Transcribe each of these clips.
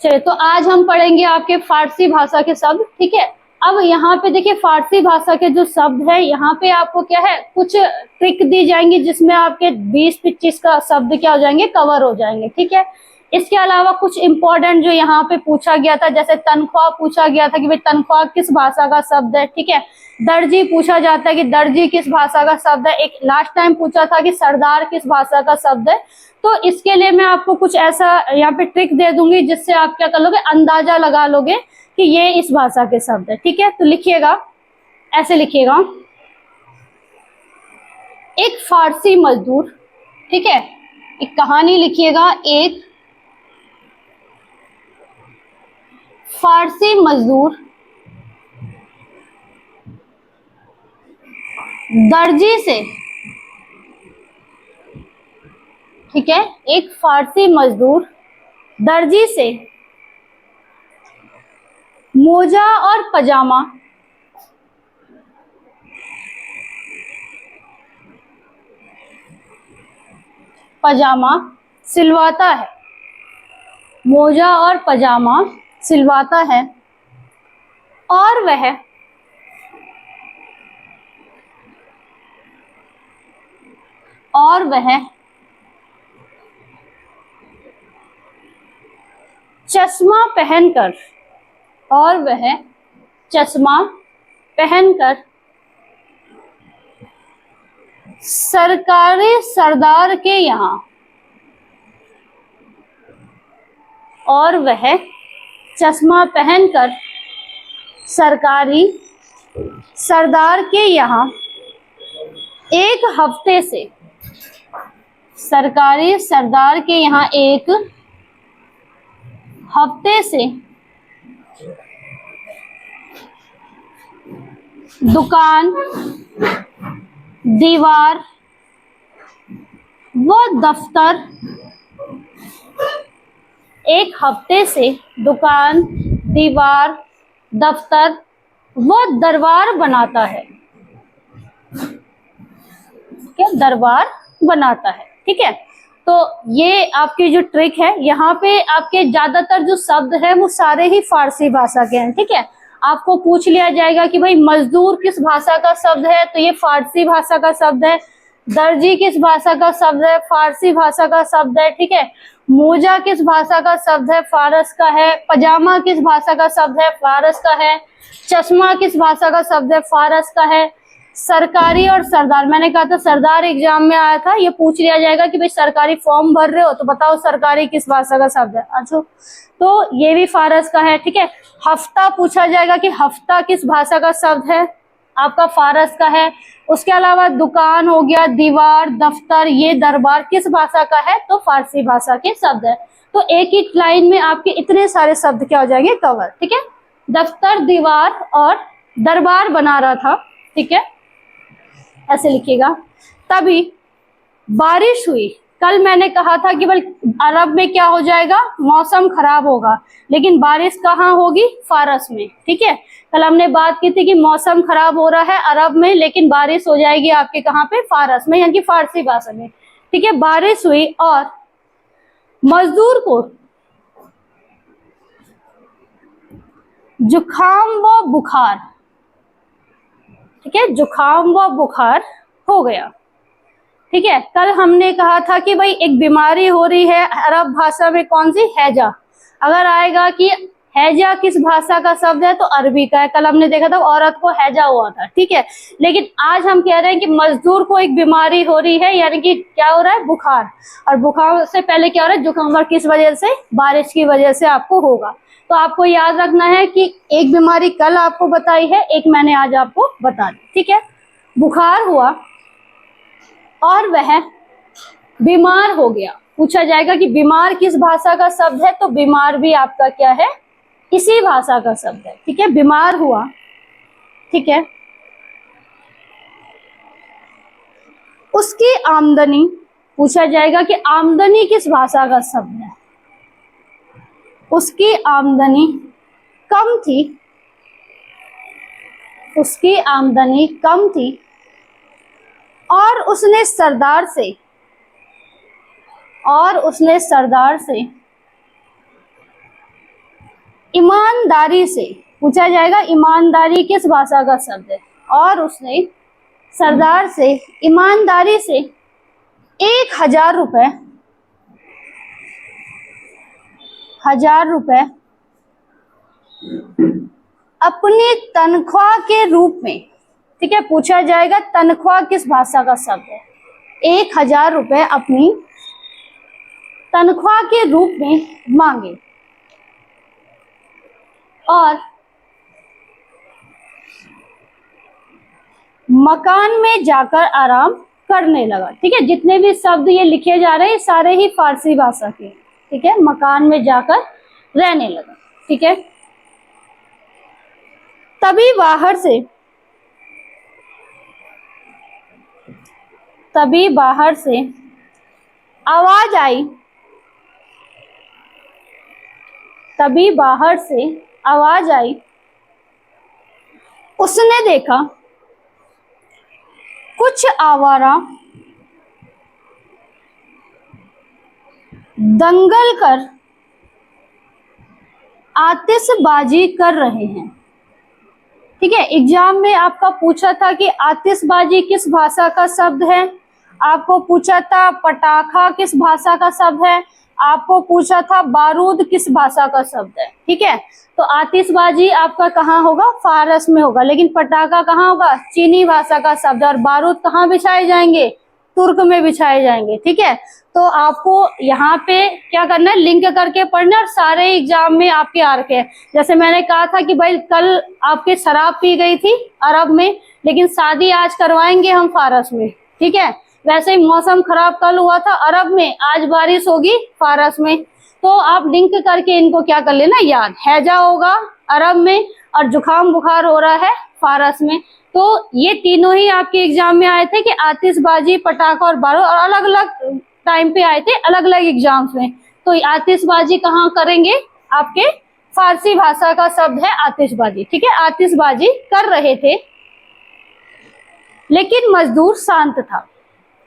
चलिए, तो आज हम पढ़ेंगे आपके फारसी भाषा के शब्द। ठीक है, अब यहाँ पे देखिए फारसी भाषा के जो शब्द है, यहाँ पे आपको क्या है, कुछ ट्रिक दी जाएंगी जिसमें आपके 20-25 का शब्द क्या हो जाएंगे, कवर हो जाएंगे। ठीक है, इसके अलावा कुछ इंपॉर्टेंट जो यहाँ पे पूछा गया था, जैसे तनख्वाह पूछा गया था कि भाई तनख्वाह किस भाषा का शब्द है। ठीक है, दर्जी पूछा जाता है कि दर्जी किस भाषा का शब्द है। एक लास्ट टाइम पूछा था कि सरदार किस भाषा का शब्द है। तो इसके लिए मैं आपको कुछ ऐसा यहाँ पे ट्रिक दे दूंगी जिससे आप क्या कर लोगे, अंदाजा लगा लोगे कि ये इस भाषा के शब्द है। ठीक है, तो लिखिएगा, ऐसे लिखिएगा, एक फारसी मजदूर। ठीक है, एक कहानी लिखिएगा, एक फारसी मजदूर दर्जी से, ठीक है, एक फारसी मजदूर दर्जी से मोजा और पजामा सिलवाता है। मोजा और पजामा सिलवाता है और वह चश्मा पहनकर सरकारी सरदार के यहाँ सरकारी सरदार के यहाँ एक हफ्ते से, सरकारी सरदार के यहाँ एक हफ्ते से दुकान, दीवार व दफ्तर, एक हफ्ते से दुकान, दीवार, दफ्तर व दरबार बनाता है। क्या दरबार बनाता है। ठीक है, तो ये आपकी जो ट्रिक है, यहाँ पे आपके ज्यादातर जो शब्द है वो सारे ही फारसी भाषा के हैं। ठीक है, आपको पूछ लिया जाएगा कि भाई मजदूर किस भाषा का शब्द है, तो ये फारसी भाषा का शब्द है। दर्जी किस भाषा का शब्द है, फारसी भाषा का शब्द है। ठीक है, मोजा किस भाषा का शब्द है, फारस का है। पजामा किस भाषा का शब्द है, फारस का है। चश्मा किस भाषा का शब्द है, फारस का है। सरकारी और सरदार, मैंने कहा था सरदार एग्जाम में आया था, ये पूछ लिया जाएगा कि भाई सरकारी फॉर्म भर रहे हो तो बताओ सरकारी किस भाषा का शब्द है। अच्छा, तो ये भी फारस का है। ठीक है, हफ्ता पूछा जाएगा कि हफ्ता किस भाषा का शब्द है, आपका फारस का है। उसके अलावा दुकान हो गया, दीवार, दफ्तर, ये दरबार किस भाषा का है, तो फारसी भाषा के शब्द है। तो एक ही लाइन में आपके इतने सारे शब्द क्या हो जाएंगे, कवर। ठीक है, दफ्तर, दीवार और दरबार बना रहा था। ठीक है, ऐसे लिखिएगा। तभी बारिश हुई। कल मैंने कहा था कि भाई अरब में क्या हो जाएगा, मौसम खराब होगा, लेकिन बारिश कहाँ होगी, फारस में। ठीक है, कल हमने बात की थी कि मौसम खराब हो रहा है अरब में, लेकिन बारिश हो जाएगी आपके कहाँ पे, फारस में, यानी कि फारसी भाषा में। ठीक है, बारिश हुई और मजदूर को जुकाम व बुखार, ठीक है, जुकाम व बुखार हो गया। ठीक है, कल हमने कहा था कि भाई एक बीमारी हो रही है अरब भाषा में, कौन सी, हैजा। अगर आएगा कि हैजा किस भाषा का शब्द है, तो अरबी का है। कल हमने देखा था औरत को हैजा हुआ था। ठीक है, लेकिन आज हम कह रहे हैं कि मजदूर को एक बीमारी हो रही है, यानी कि क्या हो रहा है, बुखार। और बुखार से पहले क्या हो रहा है, जुकाम, और किस वजह से, बारिश की वजह से आपको होगा। तो आपको याद रखना है कि एक बीमारी कल आपको बताई है, एक मैंने आज आपको बता दी। ठीक है, बुखार हुआ और वह बीमार हो गया। पूछा जाएगा कि बीमार किस भाषा का शब्द है, तो बीमार भी आपका क्या है, इसी भाषा का शब्द है। ठीक है, बीमार हुआ। ठीक है, उसकी आमदनी, पूछा जाएगा कि आमदनी किस भाषा का शब्द है, उसकी आमदनी कम थी, उसकी आमदनी कम थी और उसने सरदार से ईमानदारी से पूछा जाएगा, ईमानदारी किस भाषा का शब्द है? और उसने सरदार से ईमानदारी से 1,000 रुपए अपनी तनख्वाह के रूप में, ठीक है, पूछा जाएगा तनख्वाह किस भाषा का शब्द है? 1,000 रुपए अपनी तनख्वाह के रूप में मांगे और मकान में जाकर आराम करने लगा। ठीक है, जितने भी शब्द ये लिखे जा रहे हैं सारे ही फारसी भाषा के, ठीक है। मकान में जाकर रहने लगा, ठीक है। तभी बाहर से आवाज आई। उसने देखा कुछ आवारा दंगल कर आतिशबाजी कर रहे हैं। ठीक है, एग्जाम में आपका पूछा था कि आतिशबाजी किस भाषा का शब्द है, आपको पूछा था पटाखा किस भाषा का शब्द है, आपको पूछा था बारूद किस भाषा का शब्द है। ठीक है, तो आतिशबाजी आपका कहाँ होगा? फारस में होगा। लेकिन पटाखा कहाँ होगा? चीनी भाषा का शब्द। और बारूद कहाँ बिछाए जाएंगे? तुर्क में बिछाए जाएंगे। ठीक है, तो आपको यहाँ पे क्या करना है? लिंक करके पढ़ना। और सारे एग्जाम में आपके आ रखे हैं। जैसे मैंने कहा था कि भाई कल आपके शराब पी गई थी अरब में, लेकिन शादी आज करवाएंगे हम फारस में। ठीक है, वैसे ही मौसम खराब कल हुआ था अरब में, आज बारिश होगी फारस में। तो आप लिंक करके इनको क्या कर लेना याद। हैजा होगा अरब में और जुकाम बुखार हो रहा है फारस में। तो ये तीनों ही आपके एग्जाम में आए थे कि आतिशबाजी, पटाखा और बारूद, और अलग अलग टाइम पे आए थे अलग अलग एग्जाम्स में। तो आतिशबाजी कहाँ करेंगे? आपके फारसी भाषा का शब्द है आतिशबाजी। ठीक है, आतिशबाजी कर रहे थे लेकिन मजदूर शांत था।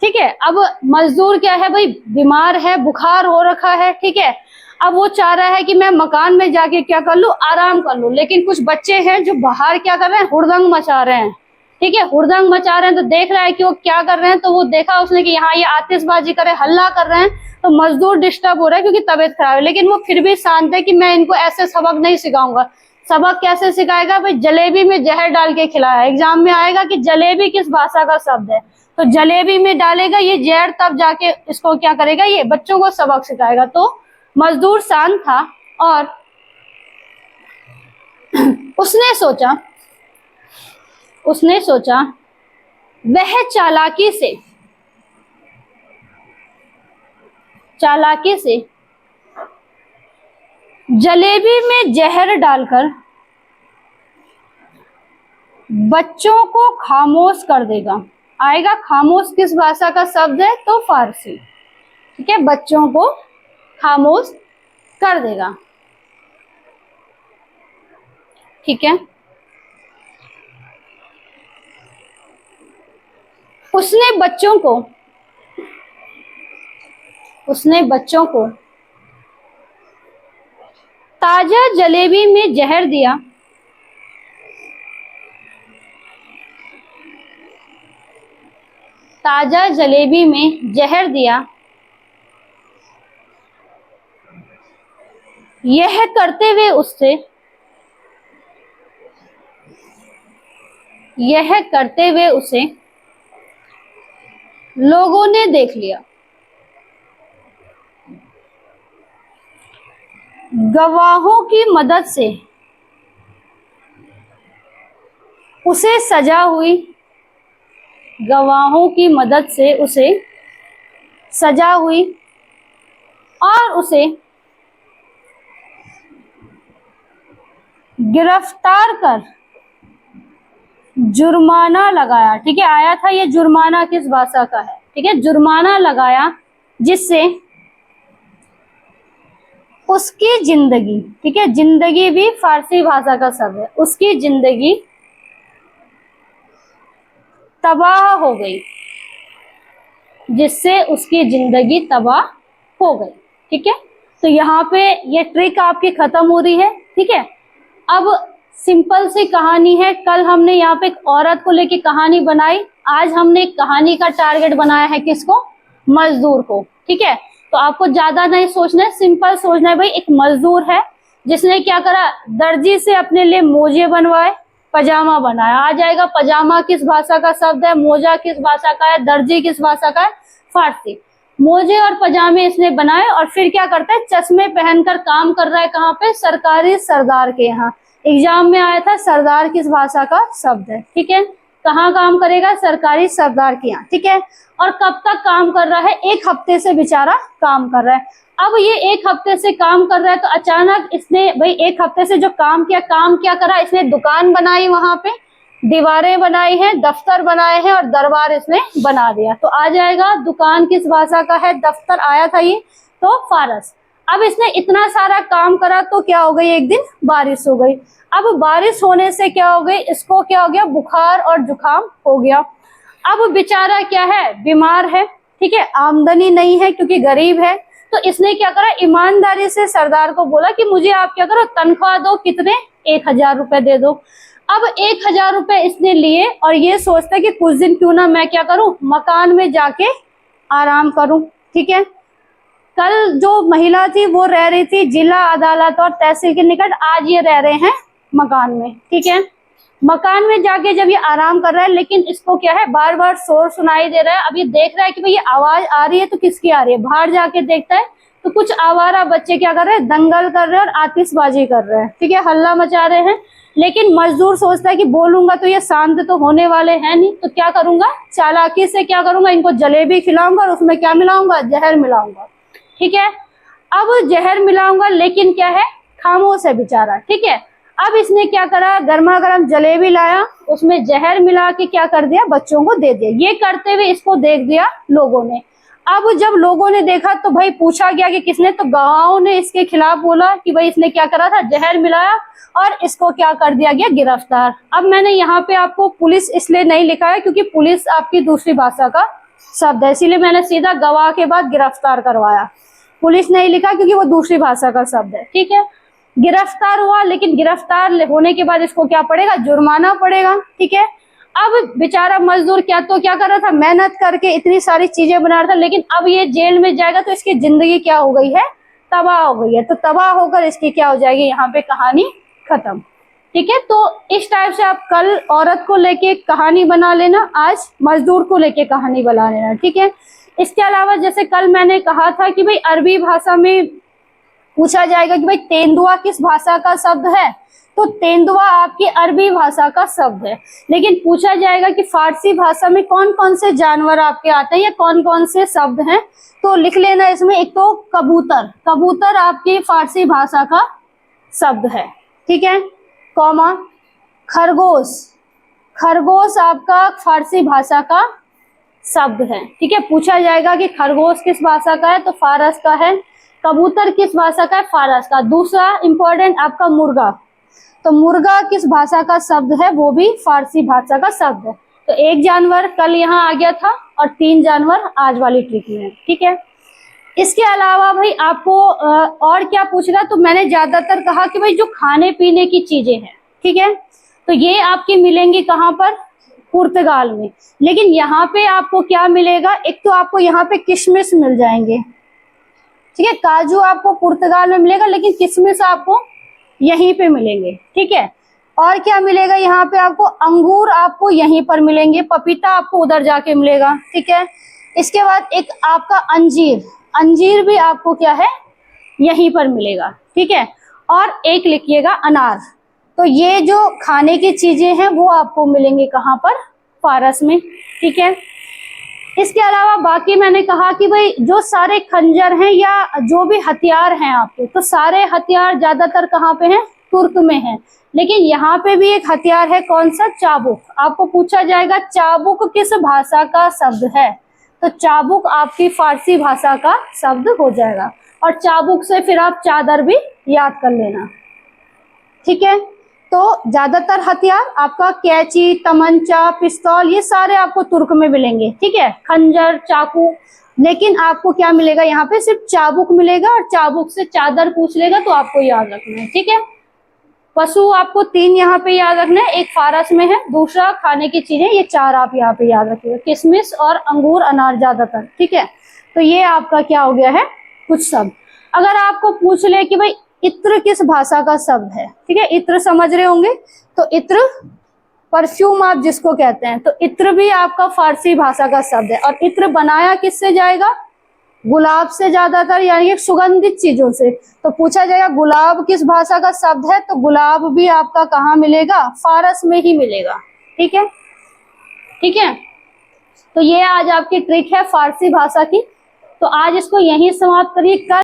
ठीक है, अब मजदूर क्या है भाई? बीमार है, बुखार हो रखा है। ठीक है, अब वो चाह रहा है कि मैं मकान में जाके क्या कर लूं? आराम कर लूं। लेकिन कुछ बच्चे हैं जो बाहर क्या कर रहे हैं? हुड़दंग मचा रहे हैं। ठीक है, हुड़दंग मचा रहे हैं। तो देख रहा है कि वो क्या कर रहे हैं, तो वो देखा उसने कि यहाँ ये आतिशबाजी करे, हल्ला कर रहे हैं। तो मजदूर डिस्टर्ब हो रहा है क्योंकि तबीयत खराब है। लेकिन वो फिर भी शांत है कि मैं इनको ऐसे सबक नहीं सिखाऊंगा। सबक कैसे सिखाएगा भाई? जलेबी में जहर डाल के खिलाया। एग्जाम में आएगा कि जलेबी किस भाषा का शब्द है, तो जलेबी में डालेगा ये जहर, तब जाके इसको क्या करेगा? ये बच्चों को सबक सिखाएगा। तो मजदूर शांत था और उसने सोचा वह चालाकी से जलेबी में जहर डालकर बच्चों को खामोश कर देगा। आएगा खामोश किस भाषा का शब्द है? तो फारसी। ठीक है, बच्चों को खामोश कर देगा। ठीक है, उसने बच्चों को ताजा जलेबी में जहर दिया। ताजा जलेबी में जहर दिया। यह करते हुए उसे लोगों ने देख लिया। गवाहों की मदद से उसे सजा हुई। गवाहों की मदद से उसे सजा हुई और उसे गिरफ्तार कर जुर्माना लगाया। ठीक है, आया था ये जुर्माना किस भाषा का है? ठीक है, जुर्माना लगाया जिससे उसकी जिंदगी, ठीक है, जिंदगी भी फारसी भाषा का शब्द है, उसकी जिंदगी तबाह हो गई, जिससे उसकी जिंदगी तबाह हो गई। ठीक है, तो यहाँ पे ये ट्रिक आपकी खत्म हो रही है। ठीक है। अब सिंपल सी कहानी है, कल हमने यहाँ पे एक औरत को लेके कहानी बनाई, आज हमने एक कहानी का टारगेट बनाया है किसको, मजदूर को, ठीक है। तो आपको ज्यादा नहीं सोचना है, सिंपल सोचना है भाई, एक मजदूर है जिसने क्या करा, दर्जी से अपने लिए मोजे बनवाए, पजामा बनाया। आ जाएगा पजामा किस भाषा का शब्द है, मोजा किस भाषा का है, दर्जी किस भाषा का है, फारसी। मोजे और पजामे इसने बनाए और फिर क्या करता है, चश्मे पहनकर काम कर रहा है कहाँ पे, सरकारी सरदार के यहाँ। एग्जाम में आया था सरदार किस भाषा का शब्द है, ठीक है। कहाँ काम करेगा, सरकारी सरदार के यहाँ, ठीक है। और कब तक काम कर रहा है, 1 हफ्ते से बेचारा काम कर रहा है। अब ये 1 हफ्ते से काम कर रहा है तो अचानक इसने भाई 1 हफ्ते से जो काम क्या करा, इसने दुकान बनाई, वहां पे दीवारें बनाई हैं, दफ्तर बनाए हैं और दरबार इसने बना दिया। तो आ जाएगा दुकान किस भाषा का है, दफ्तर आया था ये, तो फारस। अब इसने इतना सारा काम करा तो क्या हो गई, एक दिन बारिश हो गई। अब बारिश होने से क्या हो गई, इसको क्या हो गया, बुखार और जुकाम हो गया। अब बेचारा क्या है, बीमार है, ठीक है, आमदनी नहीं है क्योंकि गरीब है। तो इसने क्या करा, ईमानदारी से सरदार को बोला कि मुझे आप क्या करो, तनख्वाह दो, कितने, 1000 रुपए दे दो। अब 1000 रुपए इसने लिए और ये सोचता है कि कुछ दिन क्यों ना मैं क्या करूं, मकान में जाके आराम करूं, ठीक है। कल जो महिला थी वो रह रही थी जिला अदालत और तहसील के निकट, आज ये रह रहे हैं मकान में, ठीक है। मकान में जाके जब ये आराम कर रहा है, लेकिन इसको क्या है, बार बार शोर सुनाई दे रहा है। अब ये देख रहा है कि भाई ये आवाज आ रही है तो किसकी आ रही है, बाहर जाके देखता है तो कुछ आवारा बच्चे क्या कर रहे हैं, दंगल कर रहे हैं और आतिशबाजी कर रहे हैं, ठीक है, हल्ला मचा रहे हैं। लेकिन मजदूर सोचता है कि बोलूंगा तो ये शांत तो होने वाले हैं नहीं, तो क्या करूंगा, चालाकी से क्या करूंगा, इनको जलेबी खिलाऊंगा और उसमें क्या मिलाऊंगा, जहर मिलाऊंगा, ठीक है। अब जहर मिलाऊंगा, लेकिन क्या है, खामोश है बेचारा, ठीक है। अब इसने क्या करा, गर्मा गर्म जलेबी लाया, उसमें जहर मिला के क्या कर दिया, बच्चों को दे दिया। ये करते हुए इसको देख दिया लोगों ने। अब जब लोगों ने देखा तो भाई पूछा गया कि किसने, तो गवाहों ने इसके खिलाफ बोला कि भाई इसने क्या करा था, जहर मिलाया और इसको क्या कर दिया गया, गिरफ्तार। अब मैंने यहाँ पे आपको पुलिस इसलिए नहीं लिखा है क्योंकि पुलिस आपकी दूसरी भाषा का शब्द है, इसीलिए मैंने सीधा गवाह के बाद गिरफ्तार करवाया। पुलिस नहीं लिखा क्योंकि वो दूसरी भाषा का शब्द है, ठीक है। गिरफ्तार हुआ, लेकिन गिरफ्तार होने के बाद इसको क्या पड़ेगा, जुर्माना पड़ेगा, ठीक है। अब बेचारा मजदूर क्या कर रहा था, मेहनत करके इतनी सारी चीजें बना रहा था, लेकिन अब ये जेल में जाएगा तो इसकी जिंदगी क्या हो गई है, तबाह हो गई है। तो तबाह होकर इसकी क्या हो जाएगी, यहाँ पे कहानी खत्म, ठीक है। तो इस टाइप से आप कल औरत को लेके कहानी बना लेना, आज मजदूर को लेके कहानी बना लेना, ठीक है। इसके अलावा जैसे कल मैंने कहा था कि भाई अरबी भाषा में पूछा जाएगा कि भाई तेंदुआ किस भाषा का शब्द है, तो तेंदुआ आपकी अरबी भाषा का शब्द है। लेकिन पूछा जाएगा कि फारसी भाषा में कौन कौन से जानवर आपके आते हैं या कौन कौन से शब्द हैं, तो लिख लेना इसमें, एक तो कबूतर, कबूतर आपकी फारसी भाषा का शब्द है, ठीक है, कॉमा, खरगोश, खरगोश आपका फारसी भाषा का शब्द है, ठीक है। पूछा जाएगा कि खरगोश किस भाषा का है, तो फारस का है। कबूतर किस भाषा का है, फारस का। दूसरा इंपॉर्टेंट आपका मुर्गा, तो मुर्गा किस भाषा का शब्द है, वो भी फारसी भाषा का शब्द है। तो 1 जानवर कल यहाँ आ गया था और 3 जानवर आज वाली ट्रिक में है, ठीक है। इसके अलावा भाई आपको और क्या पूछेगा, तो मैंने ज्यादातर कहा कि भाई जो खाने पीने की चीजें हैं, ठीक है, तो ये आपकी मिलेंगी कहाँ पर, पुर्तगाल में। लेकिन यहाँ पे आपको क्या मिलेगा, एक तो आपको यहाँ पे किशमिश मिल जाएंगे, ठीक है, काजू आपको पुर्तगाल में मिलेगा, लेकिन किशमिश आपको यहीं पे मिलेंगे, ठीक है। और क्या मिलेगा यहाँ पे आपको, अंगूर आपको यहीं पर मिलेंगे, पपीता आपको उधर जाके मिलेगा, ठीक है। इसके बाद एक आपका अंजीर, अंजीर भी आपको क्या है, यहीं पर मिलेगा, ठीक है। और एक लिखिएगा अनार। तो ये जो खाने की चीजें हैं वो आपको मिलेंगे कहाँ पर, फारस में, ठीक है। इसके अलावा बाकी मैंने कहा कि भाई जो सारे खंजर हैं या जो भी हथियार हैं आपके, तो सारे हथियार ज्यादातर कहाँ पे हैं, तुर्क में हैं। लेकिन यहाँ पे भी एक हथियार है, कौन सा, चाबुक। आपको पूछा जाएगा चाबुक किस भाषा का शब्द है, तो चाबुक आपकी फारसी भाषा का शब्द हो जाएगा। और चाबुक से फिर आप चादर भी याद कर लेना, ठीक है। तो ज्यादातर हथियार आपका कैंची, तमंचा, पिस्तौल, ये सारे आपको तुर्क में मिलेंगे, ठीक है, खंजर, चाकू। लेकिन आपको क्या मिलेगा, यहाँ पे सिर्फ चाबुक मिलेगा, और चाबुक से चादर पूछ लेगा तो आपको याद रखना है, ठीक है। पशु आपको 3 यहाँ पे याद रखना है, एक फारस में है, दूसरा खाने की चीजें, ये 4 आप यहाँ पे याद रखिएगा, किशमिश और अंगूर अनार ज्यादातर, ठीक है। तो ये आपका क्या हो गया है, कुछ शब्द। अगर आपको पूछ ले कि भाई इत्र किस भाषा का शब्द है, ठीक है, इत्र समझ रहे होंगे, तो इत्र परफ्यूम आप जिसको कहते हैं, तो इत्र भी आपका फारसी भाषा का शब्द है। और इत्र बनाया किससे जाएगा, गुलाब से ज्यादातर, यानी सुगंधित चीजों से। तो पूछा जाएगा गुलाब किस भाषा का शब्द है, तो गुलाब भी आपका कहाँ मिलेगा, फारस में ही मिलेगा, ठीक है, ठीक है। तो ये आज आपकी ट्रिक है फारसी भाषा की। तो आज इसको यहीं समाप्त करिए।